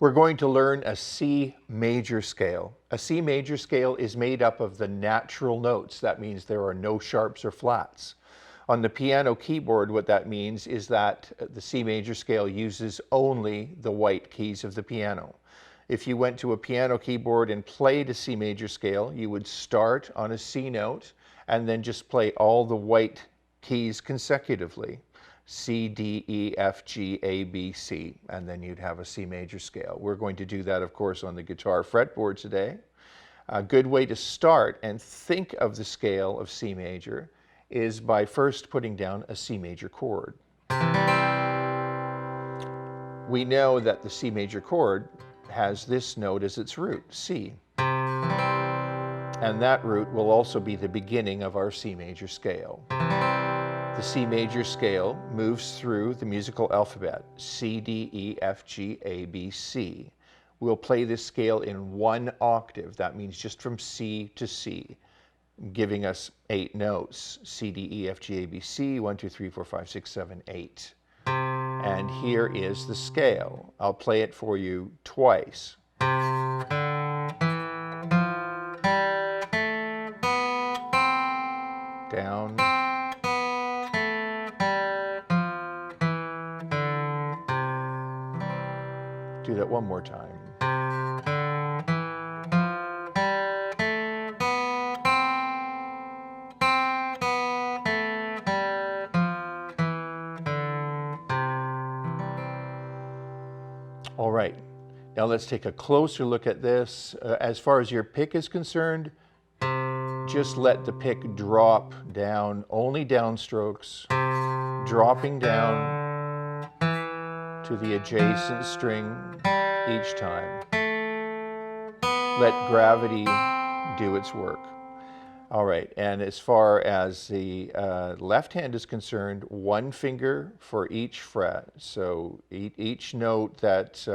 We're going to learn a C major scale. A C major scale is made up of the natural notes. That means there are no sharps or flats. On the piano keyboard, what that means is that the C major scale uses only the white keys of the piano. If you went to a piano keyboard and played a C major scale, you would start on a C note and then just play all the white keys consecutively. C, D, E, F, G, A, B, C, and then you'd have a C major scale. We're going to do that, of course, on the guitar fretboard today. A good way to start and think of the scale of C major is by first putting down a C major chord. We know that the C major chord has this note as its root, C. And that root will also be the beginning of our C major scale. The C major scale moves through the musical alphabet, C, D, E, F, G, A, B, C. We'll play this scale in one octave. That means just from C to C, giving us 8 notes. C, D, E, F, G, A, B, C, 1, 2, 3, 4, 5, 6, 7, 8. And here is the scale. I'll play it for you twice. Down. Do that one more time. All right, now let's take a closer look at this. As far as your pick is concerned, just let the pick drop down, only downstrokes, dropping down to the adjacent string each time. Let gravity do its work. All right, and as far as the left hand is concerned, one finger for each fret. So each note that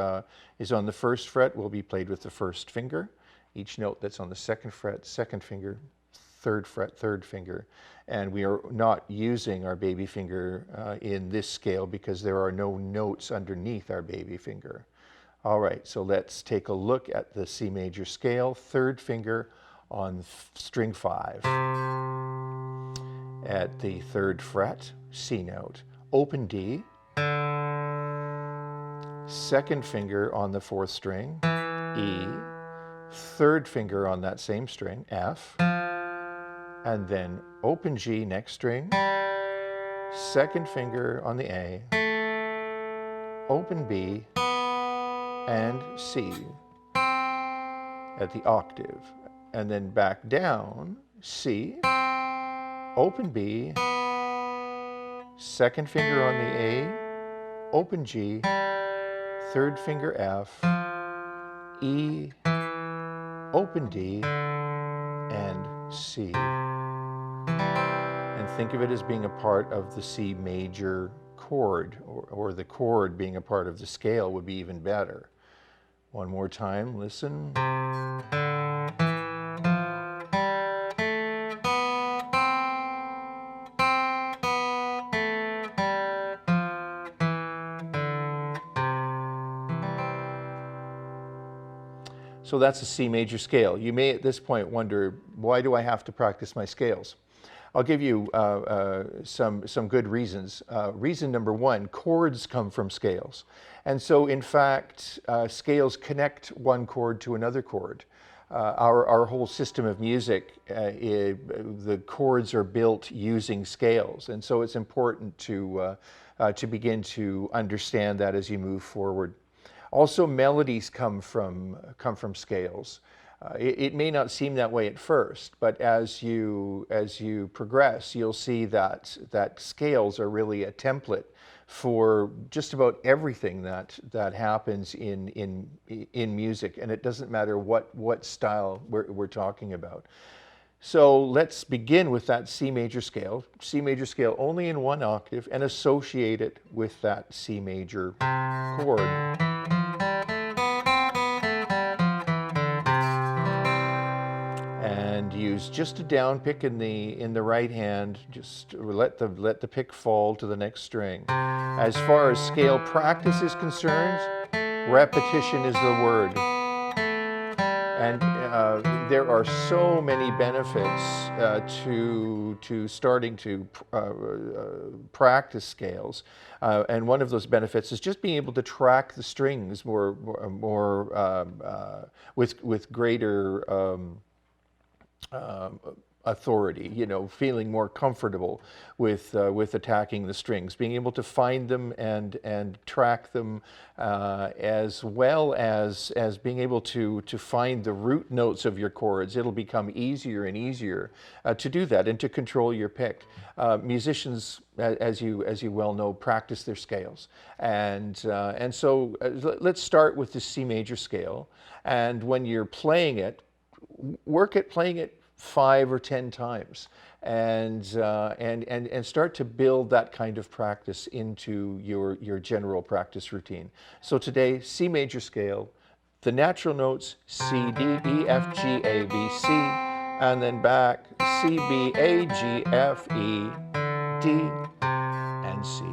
is on the first fret will be played with the first finger. Each note that's on the second fret, second finger, third fret, third finger. And we are not using our baby finger in this scale because there are no notes underneath our baby finger. All right, so let's take a look at the C major scale, third finger on string 5. At the third fret, C note, open D, second finger on the fourth string, E, third finger on that same string, F, and then open G next string, second finger on the A, open B, and C at the octave. And then back down, C, open B, second finger on the A, open G, third finger F, E, open D, and C. And think of it as being a part of the C major chord, or the chord being a part of the scale would be even better. One more time, listen. So that's a C major scale. You may at this point wonder, why do I have to practice my scales? I'll give you some good reasons. Reason number one, chords come from scales. And so in fact, scales connect one chord to another chord. Our whole system of music, the chords are built using scales. And so it's important to begin to understand that as you move forward. Also, melodies come from scales. It may not seem that way at first, but as you progress, you'll see that scales are really a template for just about everything that happens in music, and it doesn't matter what style we're talking about. So let's begin with that C major scale. C major scale only in one octave, and associate it with that C major chord. And use just a down pick in the right hand. Just let the pick fall to the next string. As far as scale practice is concerned, Repetition is the word. And there are so many benefits to starting to practice scales, and one of those benefits is just being able to track the strings with greater authority. You know, feeling more comfortable with attacking the strings, being able to find them and track them, as well as being able to find the root notes of your chords. It'll become easier and easier to do that and to control your pick. Musicians, as you well know, practice their scales, and so let's start with the C major scale. And when you're playing it, work at playing it 5 or 10 times, and start to build that kind of practice into your general practice routine. So today, C major scale, the natural notes C, D, E, F, G, A, B, C, and then back C, B, A, G, F, E, D, and C.